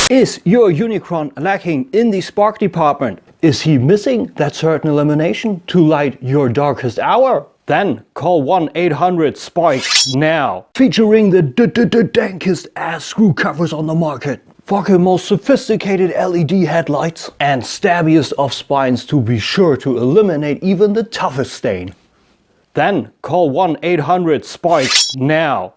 Is your Unicron lacking in the spark department? Is he missing that certain elimination to light your darkest hour? Then call 1-800-SPIKE now. Featuring the dankest ass screw covers on the market. Fucking most sophisticated LED headlights. And stabbiest of spines to be sure to eliminate even the toughest stain. Then call 1-800-SPIKE now.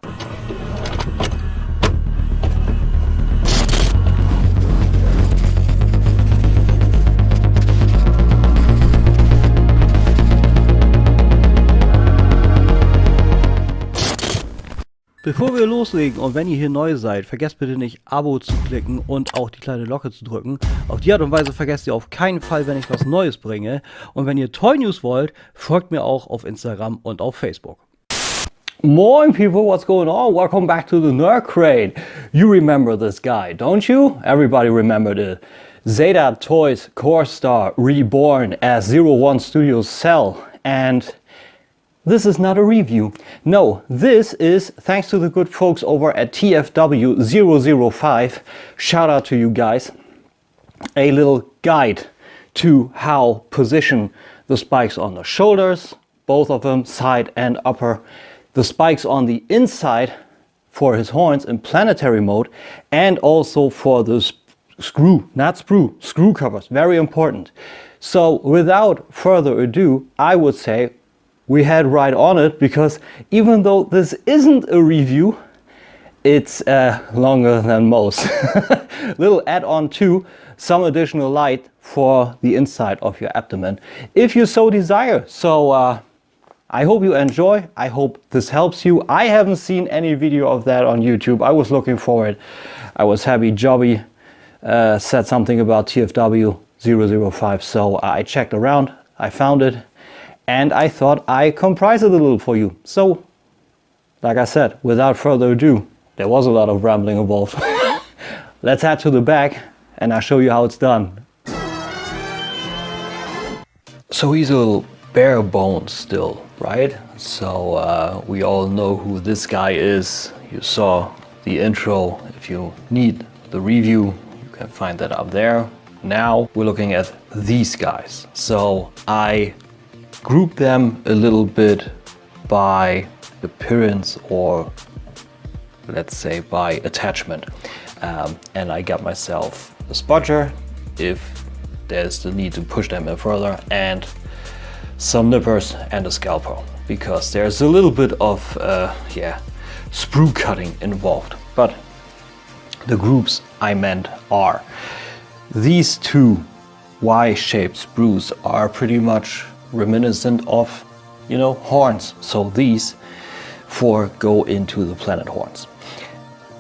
Bevor wir loslegen und wenn ihr hier neu seid, vergesst bitte nicht Abo zu klicken und auch die kleine Glocke zu drücken. Auf die Art und Weise vergesst ihr auf keinen Fall, wenn ich was Neues bringe. Und wenn ihr Toy News wollt, folgt mir auch auf Instagram und auf Facebook. Moin people, what's going on? Welcome back to the Nerd Crate. You remember this guy, don't you? Everybody remembered it. Zeta Toys Core Star reborn as 01 Studio Cell, and this is not a review. No, this is thanks to the good folks over at TFW005. Shout out to you guys. A little guide to how position the spikes on the shoulders, both of them, side and upper. The spikes on the inside for his horns in planetary mode, and also for the screw covers. Very important. So without further ado, I would say we head right on it, because even though this isn't a review, it's longer than most. Little add-on to some additional light for the inside of your abdomen, if you so desire. So I hope you enjoy. I hope this helps you. I haven't seen any video of that on YouTube. I was looking for it. I was happy Jobby said something about TFW005, so I checked around. I found it. And I thought I comprise it a little for you. So, like I said, without further ado, there was a lot of rambling involved. Let's head to the back and I'll show you how it's done. So he's a little bare bones still, right? So we all know who this guy is. You saw the intro. If you need the review, you can find that up there. Now we're looking at these guys. So I group them a little bit by appearance, or let's say by attachment, and I got myself a spudger if there's the need to push them in further, and some nippers and a scalpel, because there's a little bit of sprue cutting involved. But the groups I meant are these two Y-shaped sprues are pretty much reminiscent of, you know, horns. So these four go into the planet horns.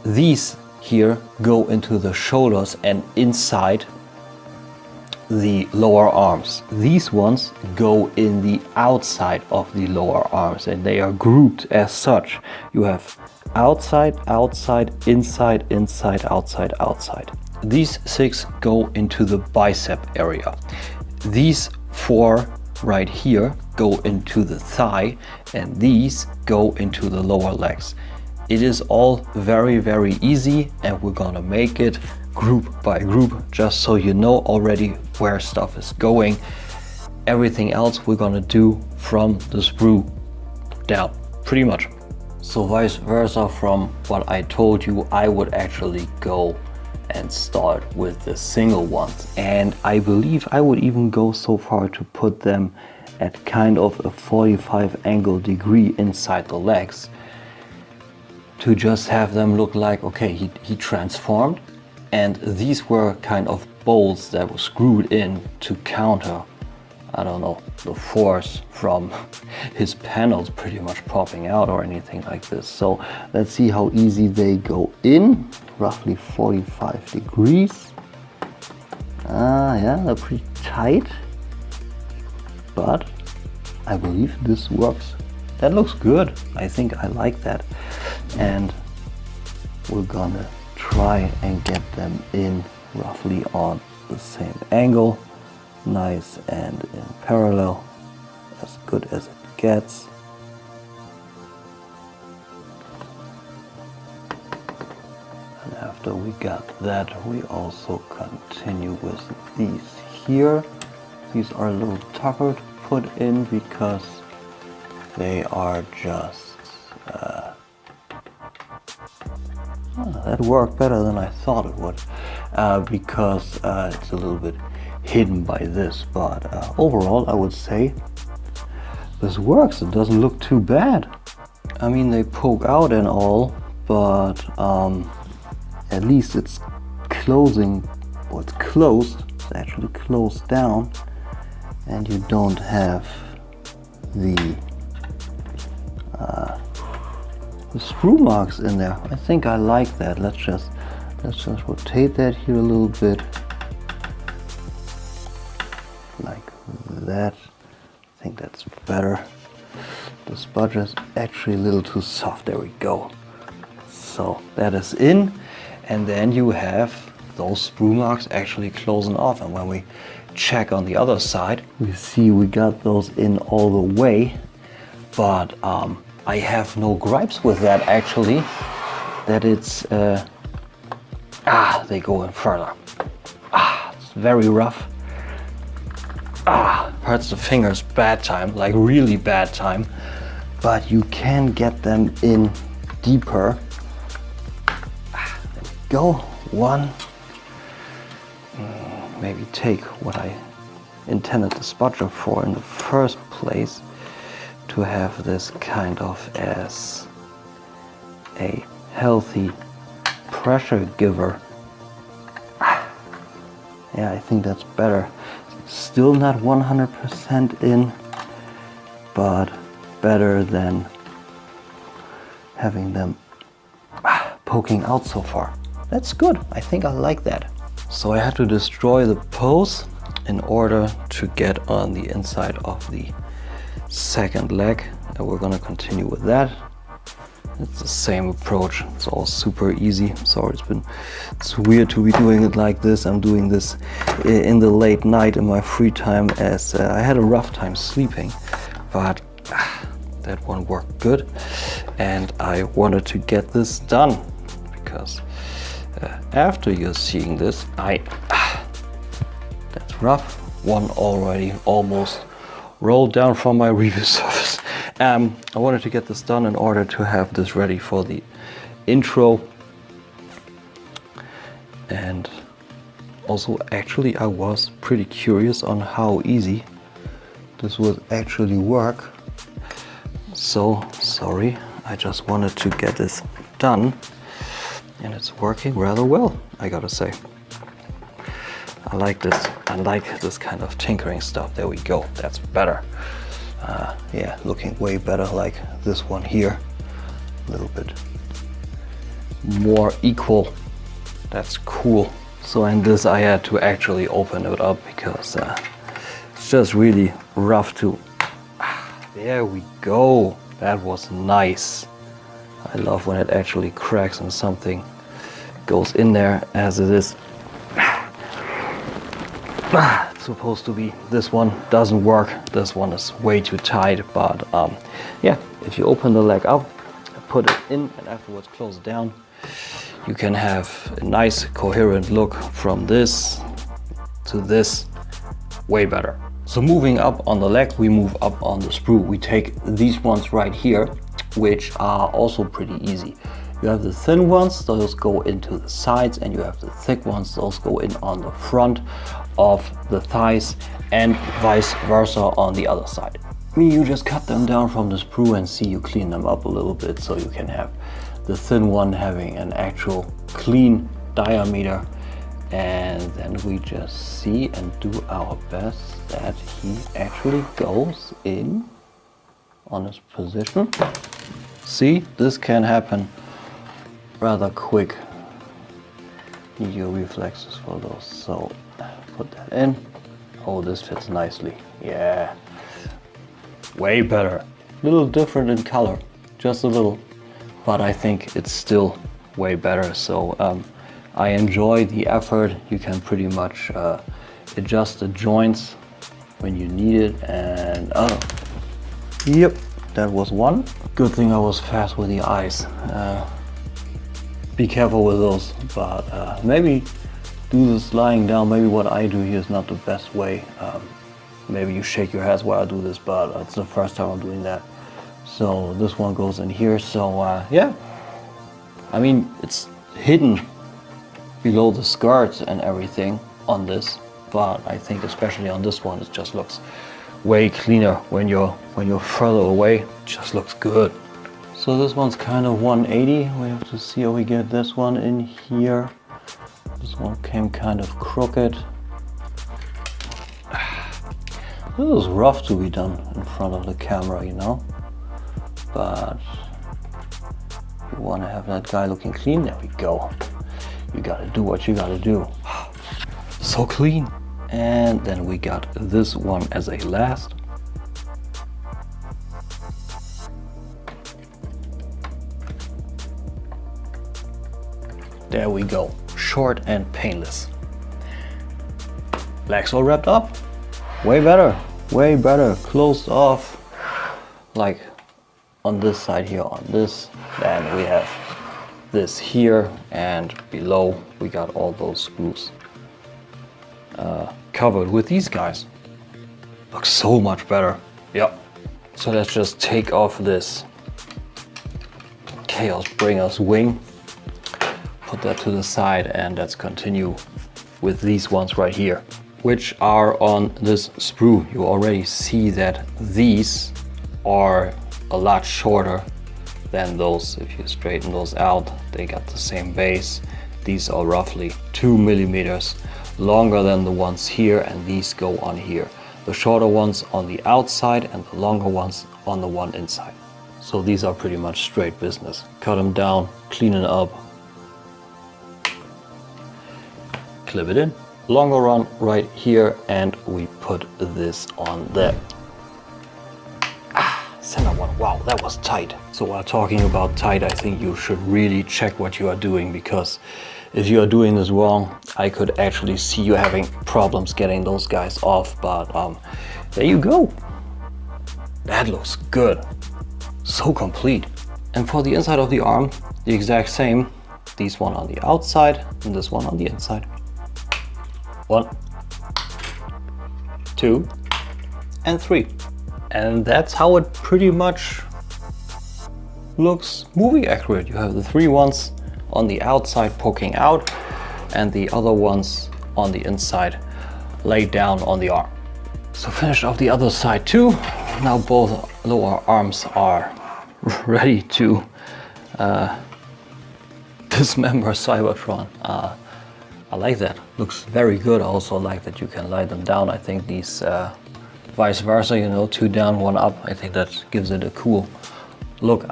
These here go into the shoulders and inside the lower arms. These ones go in the outside of the lower arms, and they are grouped as such. You have outside, outside, inside, inside, outside, outside. These six go into the bicep area. These four right here go into the thigh, and these go into the lower legs. It is all very, very easy, and we're gonna make it group by group, just so you know already where stuff is going. Everything else we're gonna do from the sprue down, pretty much. So vice versa from what I told you, I would actually go and start with the single ones, and I believe I would even go so far to put them at kind of a 45 angle degree inside the legs, to just have them look like, okay, he transformed, and these were kind of bolts that were screwed in to counter, I don't know, the force from his panels pretty much popping out or anything like this. So let's see how easy they go in. Roughly 45 degrees. Yeah, they're pretty tight, but I believe this works. That looks good. I think I like that. And we're gonna try and get them in roughly on the same angle. Nice and in parallel, as good as it gets. And After we got that, we also continue with these here. These are a little tougher to put in because they are just that worked better than I thought it would, because it's a little bit hidden by this, but overall I would say this works. It doesn't look too bad. I mean, they poke out and all, but at least it's closing, or it's closed. It's actually closed down, and you don't have the screw marks in there. I think I like that. Let's just rotate that here a little bit, like that. I think that's better. The spudge is actually a little too soft. There we go. So that is in, and then you have those screw marks actually closing off. And when we check on the other side, we see we got those in all the way, but I have no gripes with that actually, that it's they go in further. It's very rough. Hurts the fingers bad time, like really bad time, but you can get them in deeper. There we go. One. Maybe take what I intended the spudger for in the first place, to have this kind of as a healthy pressure giver. Yeah, I think that's better. Still not 100% in, but better than having them poking out so far. That's good. I think I like that. So I had to destroy the pose in order to get on the inside of the second leg, and we're gonna continue with that. It's the same approach. It's all super easy. Sorry, it's weird to be doing it like this. I'm doing this in the late night in my free time, as I had a rough time sleeping, but that one worked good, and I wanted to get this done because after you're seeing this, that's rough. One already almost rolled down from my review surface. I wanted to get this done in order to have this ready for the intro. And also, actually, I was pretty curious on how easy this would actually work. So, sorry, I just wanted to get this done, and it's working rather well, I gotta say. I like this. I like this kind of tinkering stuff. There we go. That's better. Yeah, looking way better, like this one here. A little bit more equal. That's cool. So in this I had to actually open it up because it's just really rough to... There we go. That was nice. I love when it actually cracks and something goes in there as it is. It's supposed to be. This one doesn't work. This one is way too tight, but yeah, if you open the leg up, put it in, and afterwards close it down, you can have a nice coherent look from this to this. Way better. So moving up on the leg, we move up on the sprue. We take these ones right here, which are also pretty easy. You have the thin ones, those go into the sides, and you have the thick ones, those go in on the front of the thighs, and vice versa on the other side. I mean, you just cut them down from the sprue and see, you clean them up a little bit so you can have the thin one having an actual clean diameter, and then we just see and do our best that he actually goes in on his position. See, this can happen rather quick. Need your reflexes for those. So put that in. Oh, this fits nicely. Yeah, way better. A little different in color, just a little, but I think it's still way better. So I enjoy the effort. You can pretty much adjust the joints when you need it, and yep, that was one. Good thing I was fast with the eyes. be careful with those, but maybe do this lying down. Maybe what I do here is not the best way. Maybe you shake your head while I do this, but it's the first time I'm doing that. So this one goes in here, so yeah. I mean, it's hidden below the skirts and everything on this, but I think especially on this one, it just looks way cleaner when you're further away. It just looks good. So this one's kind of 180. We have to see how we get this one in here. This one came kind of crooked. This is rough to be done in front of the camera, you know, but you want to have that guy looking clean. There we go. You gotta do what you gotta do. So clean. And then we got this one as a last. There we go. Short and painless. Legs all wrapped up. Way better. Way better. Closed off. Like on this side here, on this. Then we have this here, and below we got all those screws covered with these guys. Looks so much better. Yep. So let's just take off this Chaos Bringer's wing, put that to the side, and let's continue with these ones right here, which are on this sprue. You already see that these are a lot shorter than those. If you straighten those out, they got the same base. These are roughly 2 millimeters longer than the ones here, and these go on here. The shorter ones on the outside and the longer ones on the one inside. So these are pretty much straight business. Cut them down, clean it up, clip it in. Longer run right here, and we put this on there. Center one. Wow, that was tight. So while talking about tight, I think you should really check what you are doing, because if you are doing this wrong, I could actually see you having problems getting those guys off. But there you go. That looks good. So complete. And for the inside of the arm, the exact same. These one on the outside and this one on the inside. 1, 2, and 3. And that's how it pretty much looks movie accurate. You have the 3 ones on the outside poking out, and the other ones on the inside laid down on the arm. So finished off the other side too. Now both lower arms are ready to dismember Cybertron. I like that. Looks very good. I also like that you can lie them down. I think these vice versa, you know, 2 down, 1 up. I think that gives it a cool look.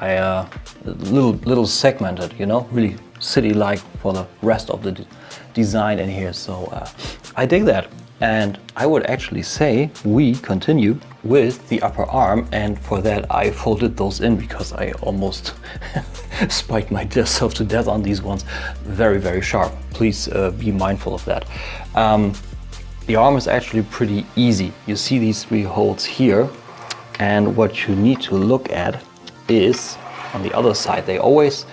Little segmented, you know, really city-like for the rest of the design in here. So I dig that. And I would actually say we continue with the upper arm, and for that I folded those in because I almost spiked myself to death on these ones. Very, very sharp. Please be mindful of that. The arm is actually pretty easy. You see these 3 holes here, and what you need to look at is on the other side. They always,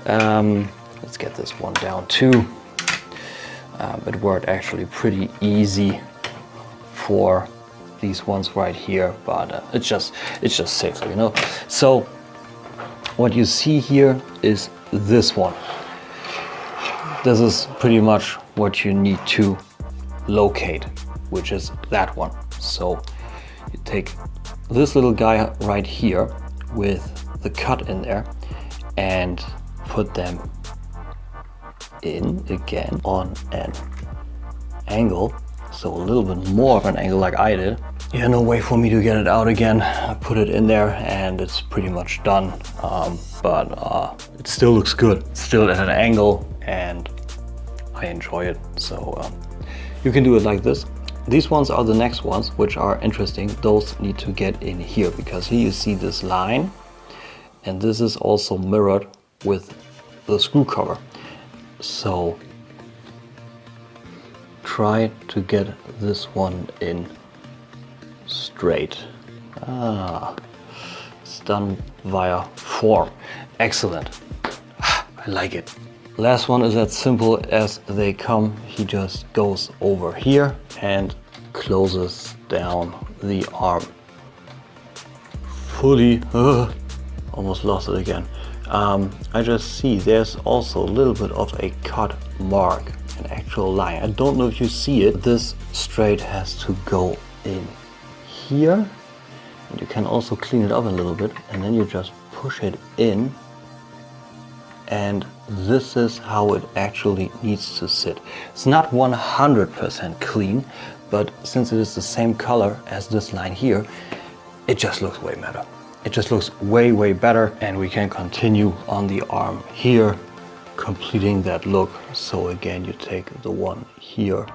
let's get this one down too. It worked actually pretty easy for these ones right here, but it's just safer, you know. So what you see here is this one. This is pretty much what you need to locate, which is that one. So you take this little guy right here with the cut in there and put them in again on an angle, so a little bit more of an angle like I did. Yeah, no way for me to get it out again. I put it in there and it's pretty much done, but it still looks good. It's still at an angle and I enjoy it. So you can do it like this. These ones are the next ones, which are interesting. Those need to get in here because here you see this line, and this is also mirrored with the screw cover. So try to get this one in straight. It's done via form. Excellent. I like it. Last one is as simple as they come. He just goes over here and closes down the arm fully. Almost lost it again. I just see there's also a little bit of a cut mark, an actual line. I don't know if you see it. This straight has to go in here. And you can also clean it up a little bit, and then you just push it in. And this is how it actually needs to sit. It's not 100% clean, but since it is the same color as this line here, it just looks way better. It just looks way better, and we can continue on the arm here, completing that look. So again, you take the one here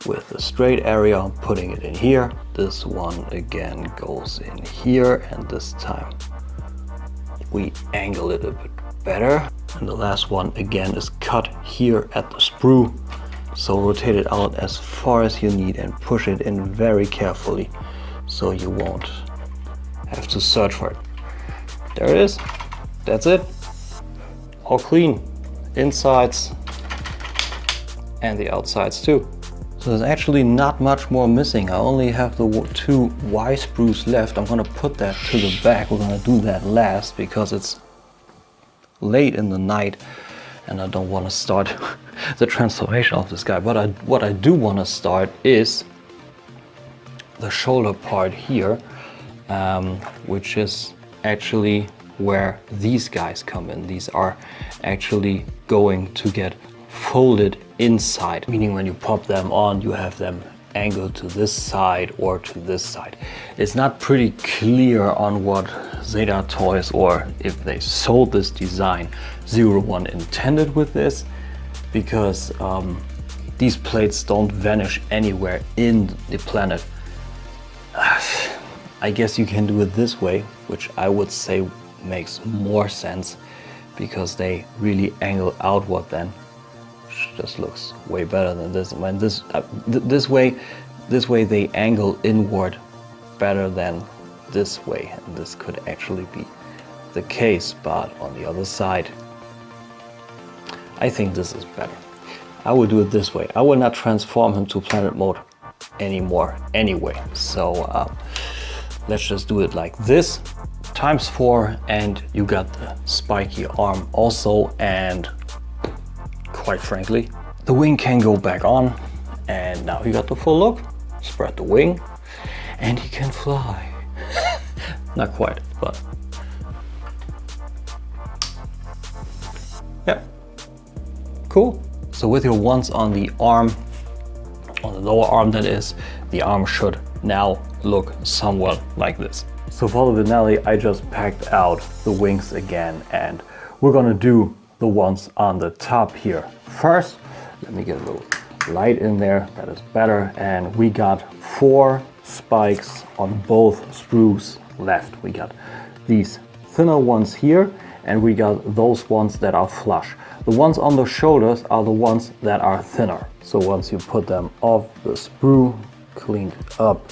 with the straight area, putting it in here. This one again goes in here, and this time we angle it a bit better. And the last one again is cut here at the sprue. So rotate it out as far as you need and push it in very carefully so you won't have to search for it. There it is. That's it. All clean. Insides and the outsides too. So there's actually not much more missing. I only have the two Y sprues left. I'm gonna put that to the back. We're gonna do that last because it's late in the night and I don't want to start the transformation of this guy. But what I do want to start is the shoulder part here, which is actually where these guys come in. These are actually going to get folded inside, meaning when you pop them on, you have them angled to this side or to this side. It's not pretty clear on what Zeta Toys, or if they sold this design, 01 intended with this, because these plates don't vanish anywhere in the planet. I guess you can do it this way, which I would say makes more sense because they really angle outward then. Just looks way better than this. When this way they angle inward better than this way, and this could actually be the case. But on the other side, I think this is better. I will do it this way. I will not transform him to planet mode anymore anyway. So let's just do it like this, ×4, and you got the spiky arm also. And quite frankly, the wing can go back on, and now you got the full look. Spread the wing and he can fly. Not quite, but yeah, cool. So with your ones on the arm, on the lower arm that is, the arm should now look somewhat like this. So for the finale, I just packed out the wings again, and we're gonna do the ones on the top here. First, let me get a little light in there, that is better. And we got 4 spikes on both sprues left. We got these thinner ones here, and we got those ones that are flush. The ones on the shoulders are the ones that are thinner. So once you put them off the sprue, cleaned up,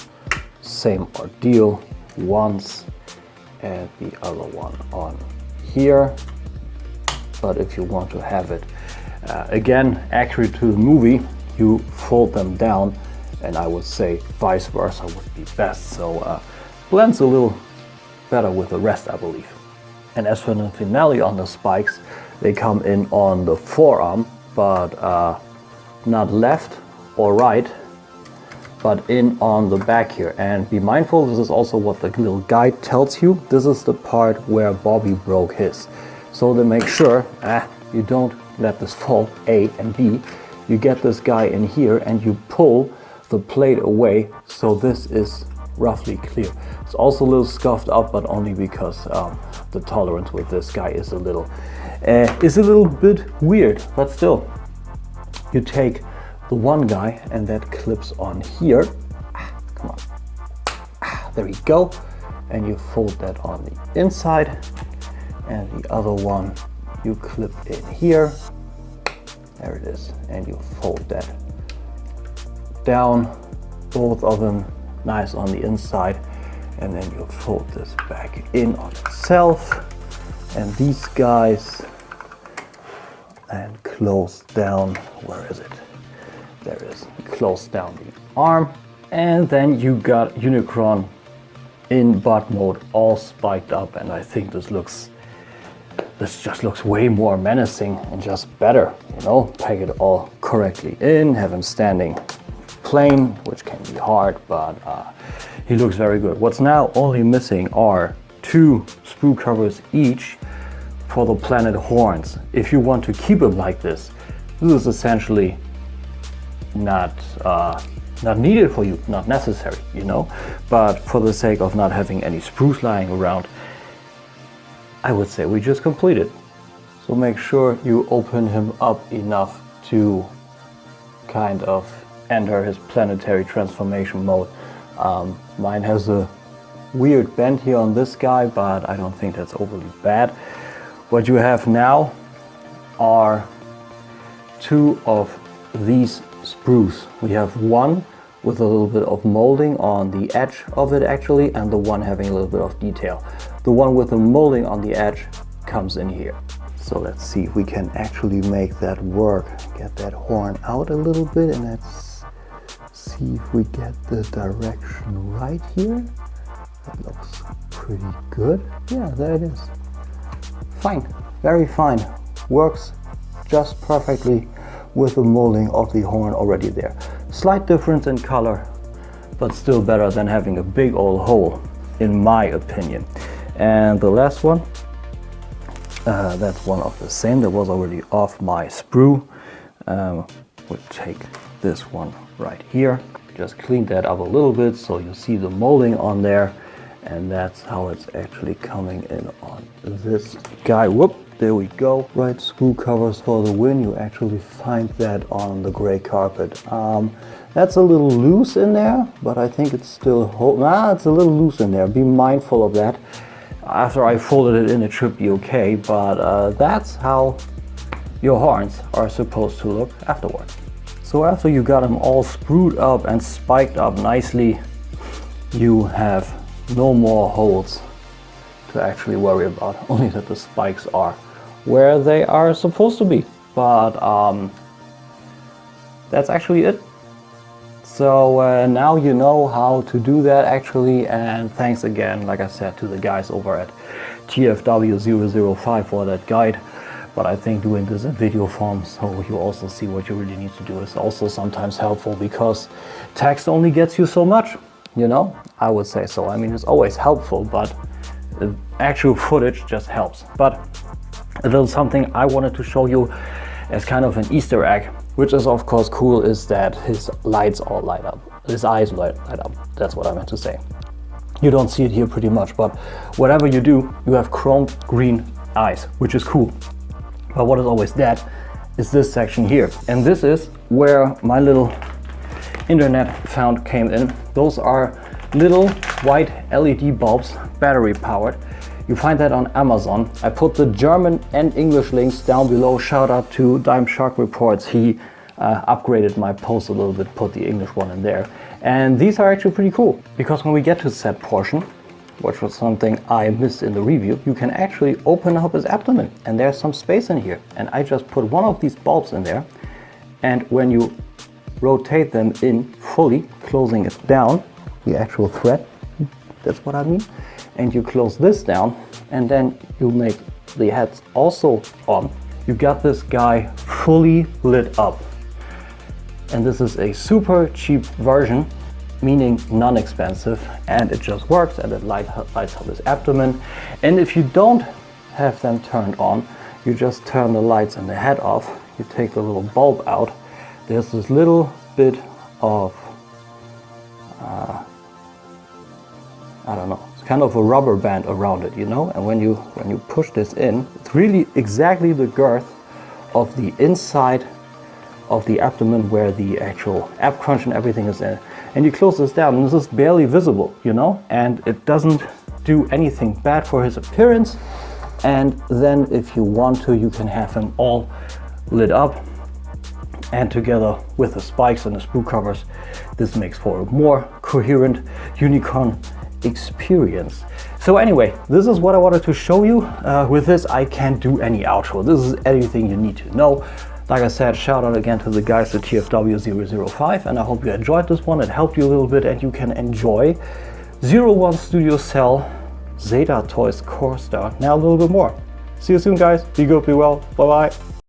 same ordeal, once, and the other one on here. But if you want to have it again accurate to the movie, you fold them down, and I would say vice versa would be best. So blends a little better with the rest, I believe. And as for the finale on the spikes, they come in on the forearm, but not left or right, but in on the back here. And be mindful, this is also what the little guide tells you. This is the part where Bobby broke his. So to make sure you don't let this fall, A and B, you get this guy in here and you pull the plate away so this is roughly clear. It's also a little scuffed up, but only because the tolerance with this guy is a little bit weird. But still, you take the one guy and that clips on here. Come on, there we go. And you fold that on the inside, and the other one you clip in here. There it is, and you fold that down, both of them nice on the inside, and then you fold this back in on itself. And these guys, and close down, where is it? There it is. Close down the arm, and then you got Unicron in butt mode, all spiked up, and I think this just looks way more menacing and just better, you know. Pack it all correctly in, have him standing plain, which can be hard, but he looks very good. What's now only missing are 2 sprue covers each for the planet horns. If you want to keep them like this is essentially not needed for you, not necessary, you know. But for the sake of not having any sprues lying around, I would say we just completed. So make sure you open him up enough to kind of enter his planetary transformation mode. Mine has a weird bend here on this guy, but I don't think that's overly bad. What you have now are 2 of these sprues. We have one with a little bit of molding on the edge of it actually, and the one having a little bit of detail. The one with the molding on the edge comes in here. So let's see if we can actually make that work. Get that horn out a little bit, and let's see if we get the direction right here. That looks pretty good. Yeah, there it is. Fine, very fine. Works just perfectly with the molding of the horn already there. Slight difference in color, but still better than having a big old hole, in my opinion. And the last one, that's one of the same that was already off my sprue. We'll take this one right here. Just clean that up a little bit so you see the molding on there, and that's how it's actually coming in on this guy. Whoop, there we go. Right, screw covers for the win. You actually find that on the gray carpet. That's a little loose in there, but I think it's still it's a little loose in there. Be mindful of that. After I folded it in, it should be okay, but that's how your horns are supposed to look afterwards. So after you got them all sprued up and spiked up nicely, you have no more holes to actually worry about, only that the spikes are where they are supposed to be. But that's actually it. So now you know how to do that actually, and thanks again, like I said, to the guys over at TFW005 for that guide. But I think doing this in video form so you also see what you really need to do is also sometimes helpful, because text only gets you so much, you know, I would say so. I mean, it's always helpful, but the actual footage just helps. But a little something I wanted to show you as kind of an Easter egg, which is of course cool, is that his lights all light up. His eyes light up. That's what I meant to say. You don't see it here pretty much, but whatever you do, you have chromed green eyes, which is cool. But what is always dead is this section here. And this is where my little internet found came in. Those are little white LED bulbs, battery powered. You find that on Amazon. I put the German and English links down below. Shout out to Dime Shark Reports. He upgraded my post a little bit, put the English one in there. And these are actually pretty cool, because when we get to set portion, which was something I missed in the review, you can actually open up his abdomen, and there's some space in here. And I just put one of these bulbs in there, and when you rotate them in fully, closing it down, the actual thread, that's what I mean, and you close this down, and then you make the heads also on, you got this guy fully lit up. And this is a super cheap version, meaning non-expensive, and it just works, and it lights up his abdomen. And if you don't have them turned on, you just turn the lights and the head off, you take the little bulb out, there's this little bit of I don't know, it's kind of a rubber band around it, you know, and when you push this in, it's really exactly the girth of the inside of the abdomen where the actual ab crunch and everything is in. And you close this down, and this is barely visible, you know, and it doesn't do anything bad for his appearance. And then if you want to, you can have him all lit up, and together with the spikes and the sprue covers, this makes for a more coherent Unicron experience. So anyway, this is what I wanted to show you. With this, I can't do any outro. This is everything you need to know. Like I said, shout out again to the guys at TFW005, and I hope you enjoyed this one. It helped you a little bit, and you can enjoy 01 Studio Cell Zeta Toys Core Star now a little bit more. See you soon, guys. Be good, be well. Bye bye.